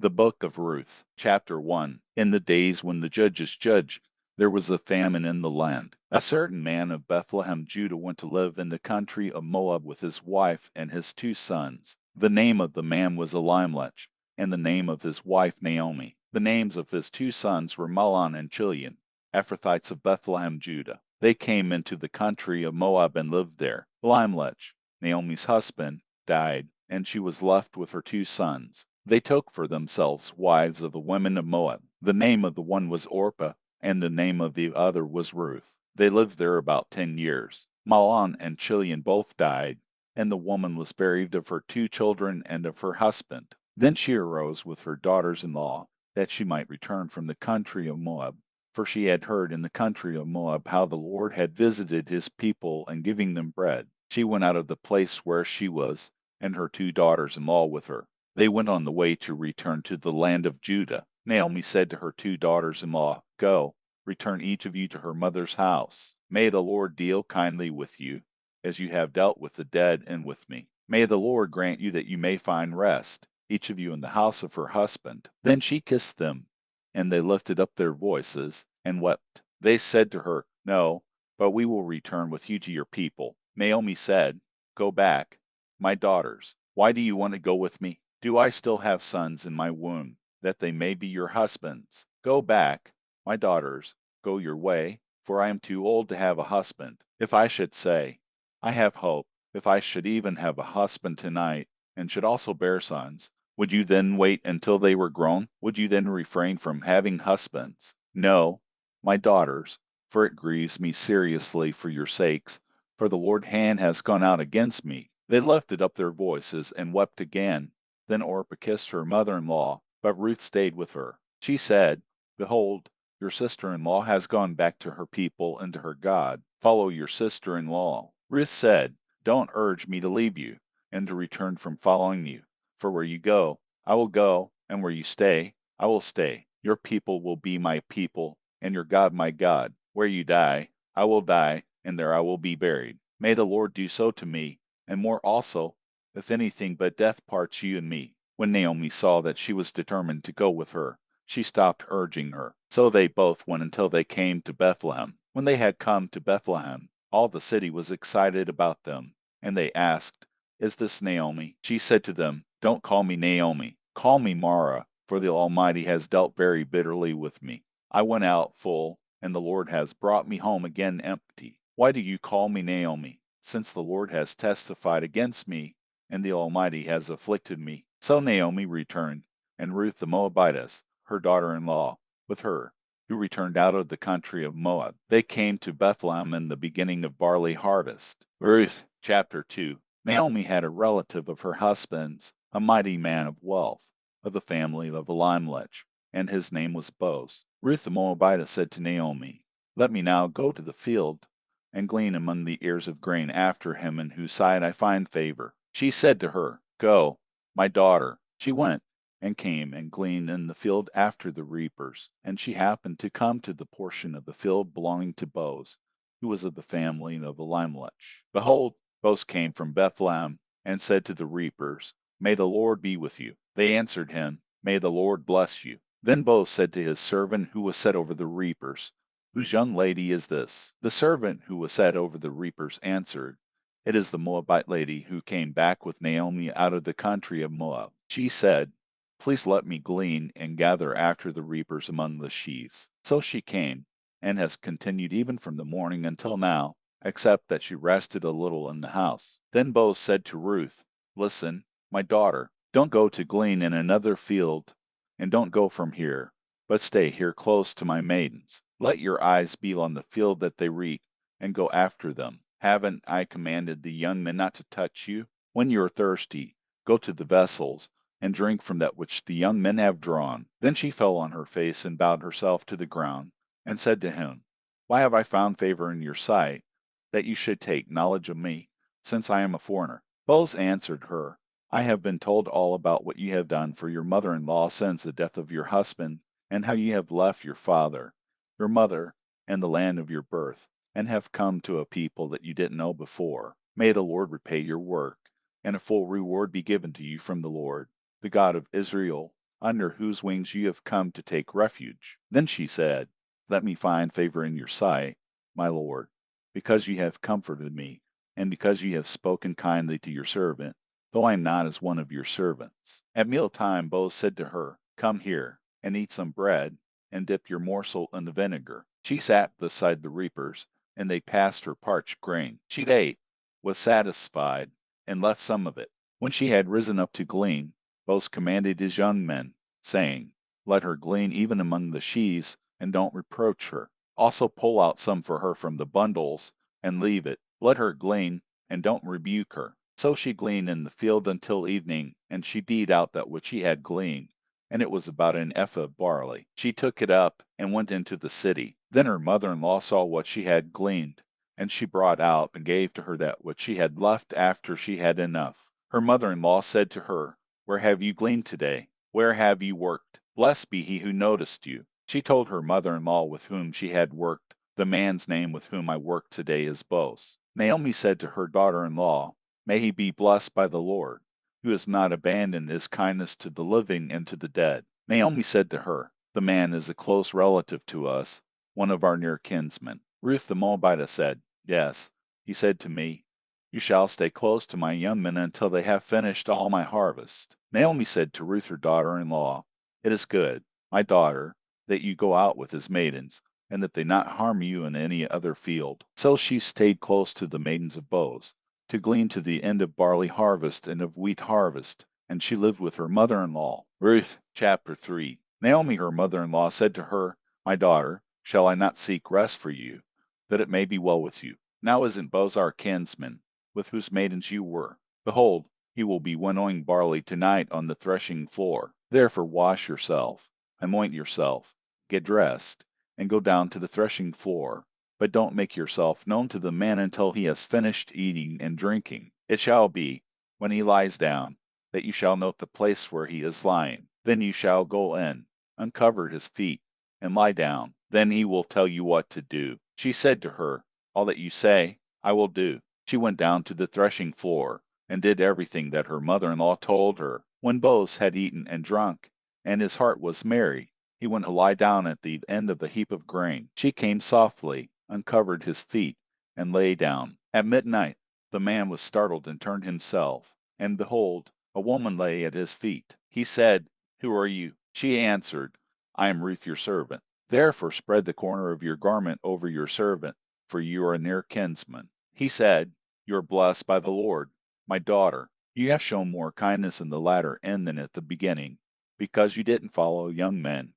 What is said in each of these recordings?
The Book of Ruth, Chapter 1. In the days when the judges judged, there was a famine in the land. A certain man of Bethlehem, Judah, went to live in the country of Moab with his wife and his 2 sons. The name of the man was Elimelech, and the name of his wife Naomi. The names of his 2 sons were Mahlon and Chilion, Ephrathites of Bethlehem, Judah. They came into the country of Moab and lived there. Elimelech, Naomi's husband, died, and she was left with her 2 sons. They took for themselves wives of the women of Moab. The name of the one was Orpah, and the name of the other was Ruth. They lived there about 10 years. Mahlon and Chilion both died, and the woman was buried of her 2 children and of her husband. Then she arose with her daughters-in-law, that she might return from the country of Moab. For she had heard in the country of Moab how the Lord had visited his people and giving them bread. She went out of the place where she was, and her 2 daughters-in-law with her. They went on the way to return to the land of Judah. Naomi said to her 2 daughters-in-law, Go, return each of you to her mother's house. May the Lord deal kindly with you, as you have dealt with the dead and with me. May the Lord grant you that you may find rest, each of you in the house of her husband. Then she kissed them, and they lifted up their voices and wept. They said to her, No, but we will return with you to your people. Naomi said, Go back, my daughters. Why do you want to go with me? Do I still have sons in my womb, that they may be your husbands? Go back, my daughters, go your way, for I am too old to have a husband. If I should say, I have hope, if I should even have a husband tonight, and should also bear sons, would you then wait until they were grown? Would you then refrain from having husbands? No, my daughters, for it grieves me seriously for your sakes, for the Lord's hand has gone out against me. They lifted up their voices and wept again. Then Orpah kissed her mother-in-law, but Ruth stayed with her. She said, Behold, your sister-in-law has gone back to her people and to her God. Follow your sister-in-law. Ruth said, Don't urge me to leave you, and to return from following you. For where you go, I will go, and where you stay, I will stay. Your people will be my people, and your God my God. Where you die, I will die, and there I will be buried. May the Lord do so to me, and more also, if anything but death parts you and me. When Naomi saw that she was determined to go with her, she stopped urging her. So they both went until they came to Bethlehem. When they had come to Bethlehem, all the city was excited about them, and they asked, Is this Naomi? She said to them, Don't call me Naomi, call me Mara, for the Almighty has dealt very bitterly with me. I went out full, and the Lord has brought me home again empty. Why do you call me Naomi? Since the Lord has testified against me, and the Almighty has afflicted me. So Naomi returned, and Ruth the Moabitess, her daughter-in-law, with her, who returned out of the country of Moab. They came to Bethlehem in the beginning of barley harvest. Ruth, chapter 2. Naomi had a relative of her husband's, a mighty man of wealth, of the family of Elimelech, and his name was Boaz. Ruth the Moabitess said to Naomi, Let me now go to the field, and glean among the ears of grain after him in whose sight I find favor. She said to her, Go, my daughter. She went, and came and gleaned in the field after the reapers. And she happened to come to the portion of the field belonging to Boaz, who was of the family of Elimelech. Behold, Boaz came from Bethlehem, and said to the reapers, May the Lord be with you. They answered him, May the Lord bless you. Then Boaz said to his servant who was set over the reapers, Whose young lady is this? The servant who was set over the reapers answered, It is the Moabite lady who came back with Naomi out of the country of Moab. She said, Please let me glean and gather after the reapers among the sheaves. So she came, and has continued even from the morning until now, except that she rested a little in the house. Then Boaz said to Ruth, Listen, my daughter, don't go to glean in another field, and don't go from here, but stay here close to my maidens. Let your eyes be on the field that they reap, and go after them. Haven't I commanded the young men not to touch you? When you are thirsty, go to the vessels, and drink from that which the young men have drawn. Then she fell on her face and bowed herself to the ground, and said to him, Why have I found favor in your sight, that you should take knowledge of me, since I am a foreigner? Boaz answered her, I have been told all about what you have done for your mother-in-law since the death of your husband, and how you have left your father, your mother, and the land of your birth, and have come to a people that you didn't know before. May the Lord repay your work, and a full reward be given to you from the Lord, the God of Israel. under whose wings you have come to take refuge. Then she said, Let me find favor in your sight, my lord, because you have comforted me, and because you have spoken kindly to your servant, though I am not as one of your servants. At mealtime Boaz said to her, Come here, and eat some bread, and dip your morsel in the vinegar. She sat beside the reapers, and they passed her parched grain. She ate, was satisfied, and left some of it. When she had risen up to glean, Boaz commanded his young men, saying, Let her glean even among the sheaves, and don't reproach her. Also pull out some for her from the bundles, and leave it. Let her glean, and don't rebuke her. So she gleaned in the field until evening, and she beat out that which she had gleaned, and it was about an ephah of barley. She took it up, and went into the city. Then her mother-in-law saw what she had gleaned, and she brought out and gave to her that which she had left after she had enough. Her mother-in-law said to her, Where have you gleaned today? Where have you worked? Blessed be he who noticed you. She told her mother-in-law with whom she had worked, The man's name with whom I worked today is Boaz. Naomi said to her daughter-in-law, May he be blessed by the Lord, who has not abandoned his kindness to the living and to the dead. Naomi said to her, The man is a close relative to us, one of our near kinsmen. Ruth the Moabitess said, Yes. He said to me, You shall stay close to my young men until they have finished all my harvest. Naomi said to Ruth her daughter-in-law, It is good, my daughter, that you go out with his maidens, and that they not harm you in any other field. So she stayed close to the maidens of Boaz, to glean to the end of barley harvest and of wheat harvest, and she lived with her mother-in-law. Ruth chapter 3. Naomi her mother-in-law said to her, My daughter, shall I not seek rest for you, that it may be well with you? Now isn't Boaz our kinsman, with whose maidens you were? Behold, he will be winnowing barley tonight on the threshing floor. Therefore wash yourself, anoint yourself, get dressed, and go down to the threshing floor. But don't make yourself known to the man until he has finished eating and drinking. It shall be, when he lies down, that you shall note the place where he is lying. Then you shall go in, uncover his feet, and lie down. Then he will tell you what to do. She said to her, All that you say, I will do. She went down to the threshing floor, and did everything that her mother-in-law told her. When Boaz had eaten and drunk, and his heart was merry, he went to lie down at the end of the heap of grain. She came softly, uncovered his feet, and lay down. At midnight the man was startled and turned himself, and behold, a woman lay at his feet. He said, Who are you? She answered, I am Ruth your servant. Therefore spread the corner of your garment over your servant, for you are a near kinsman. He said, You are blessed by the Lord. My daughter, you have shown more kindness in the latter end than at the beginning, because you didn't follow young men,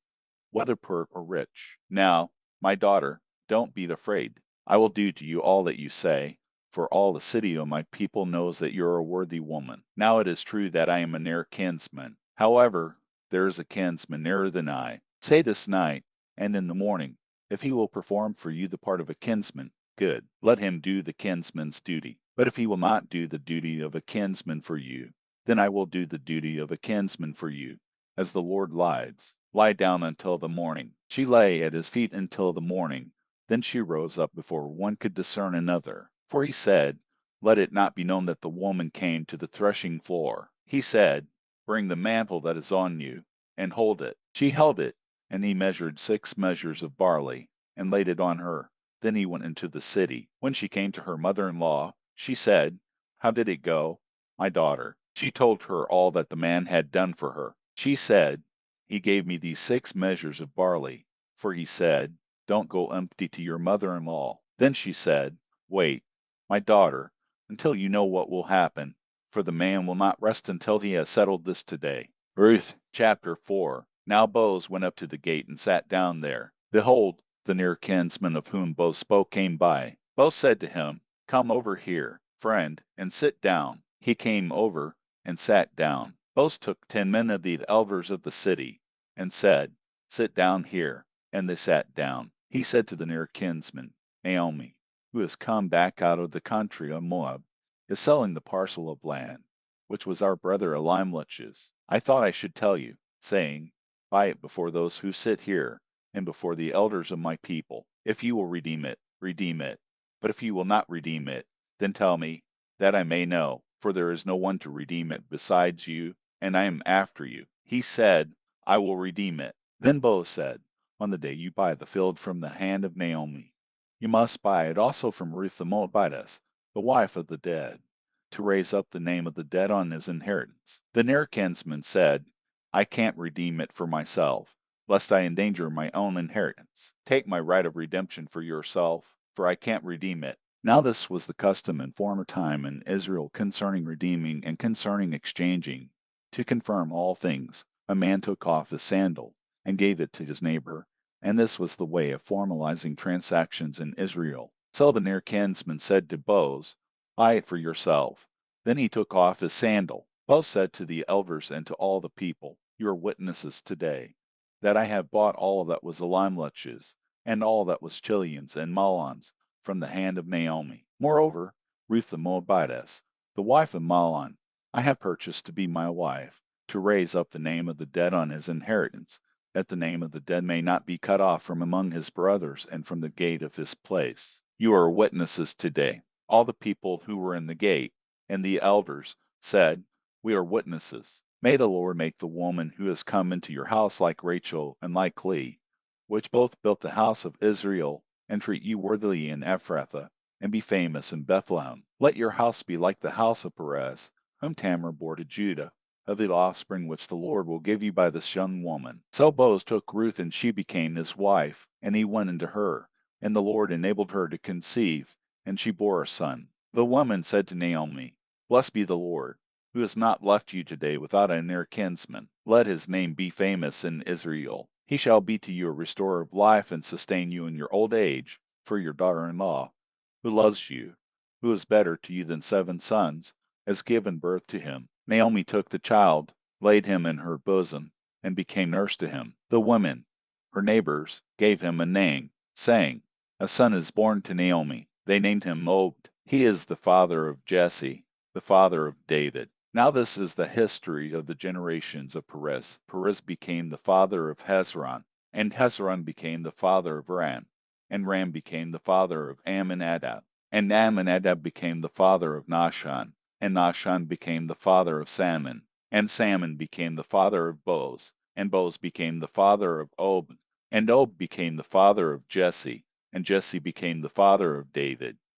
whether poor or rich. Now, my daughter, don't be afraid. I will do to you all that you say, for all the city of my people knows that you are a worthy woman. Now it is true that I am a near kinsman. However, there is a kinsman nearer than I. Say this night, and in the morning, if he will perform for you the part of a kinsman, good. Let him do the kinsman's duty. But if he will not do the duty of a kinsman for you, then I will do the duty of a kinsman for you, as the Lord lives. Lie down until the morning. She lay at his feet until the morning. Then she rose up before one could discern another. For he said, Let it not be known that the woman came to the threshing floor. He said, Bring the mantle that is on you, and hold it. She held it, and he measured 6 measures of barley, and laid it on her. Then he went into the city. When she came to her mother-in-law, she said, How did it go, my daughter? She told her all that the man had done for her. She said, He gave me these 6 measures of barley, for he said, Don't go empty to your mother-in-law. Then she said, Wait, my daughter, until you know what will happen, for the man will not rest until he has settled this today. Ruth chapter 4. Now Boaz went up to the gate and sat down there. Behold, the near kinsman of whom Boaz spoke came by. Boaz said to him, Come over here, friend, and sit down. He came over and sat down. Boaz took 10 men of the elders of the city, and said, Sit down here. And they sat down. He said to the near kinsman, Naomi, who has come back out of the country of Moab, is selling the parcel of land, which was our brother Elimelech's. I thought I should tell you, saying, Buy it before those who sit here, and before the elders of my people. If you will redeem it, redeem it. But if you will not redeem it, then tell me, that I may know, for there is no one to redeem it besides you, and I am after you. He said, I will redeem it. Then Boaz said, on the day you buy the field from the hand of Naomi, you must buy it also from Ruth the Moabitess, the wife of the dead, to raise up the name of the dead on his inheritance. The near kinsman said, I can't redeem it for myself, lest I endanger my own inheritance. Take my right of redemption for yourself, for I can't redeem it. Now this was the custom in former time in Israel concerning redeeming and concerning exchanging. To confirm all things, a man took off his sandal and gave it to his neighbor, and this was the way of formalizing transactions in Israel. So the near kinsman said to Boaz, buy it for yourself. Then he took off his sandal. Boaz said to the elders and to all the people, you are witnesses today, that I have bought all that was Elimelech's, and all that was Chilion's and Mahlon's, from the hand of Naomi. Moreover, Ruth the Moabitess, the wife of Mahlon, I have purchased to be my wife, to raise up the name of the dead on his inheritance, that the name of the dead may not be cut off from among his brothers and from the gate of his place. You are witnesses today. All the people who were in the gate, and the elders, said, we are witnesses. May the Lord make the woman who has come into your house like Rachel and like Leah, which both built the house of Israel, and treat you worthily in Ephrathah, and be famous in Bethlehem. Let your house be like the house of Perez, whom Tamar bore to Judah, of the offspring which the Lord will give you by this young woman. So Boaz took Ruth, and she became his wife, and he went into her, and the Lord enabled her to conceive, and she bore a son. The woman said to Naomi, Blessed be the Lord, who has not left you today without a near kinsman. Let his name be famous in Israel. He shall be to you a restorer of life and sustain you in your old age, for your daughter-in-law, who loves you, who is better to you than 7 sons, has given birth to him. Naomi took the child, laid him in her bosom, and became nurse to him. The women, her neighbors, gave him a name, saying, A son is born to Naomi. They named him Obed. He is the father of Jesse, the father of David. Now this is the history of the generations of Perez. Perez became the father of Hezron, and Hezron became the father of Ram, and Ram became the father of Amminadab, and Amminadab became the father of Nahshon, and Nahshon became the father of Salmon, and Salmon became the father of Boaz, and Boaz became the father of Obed, and Obed became the father of Jesse, and Jesse became the father of David.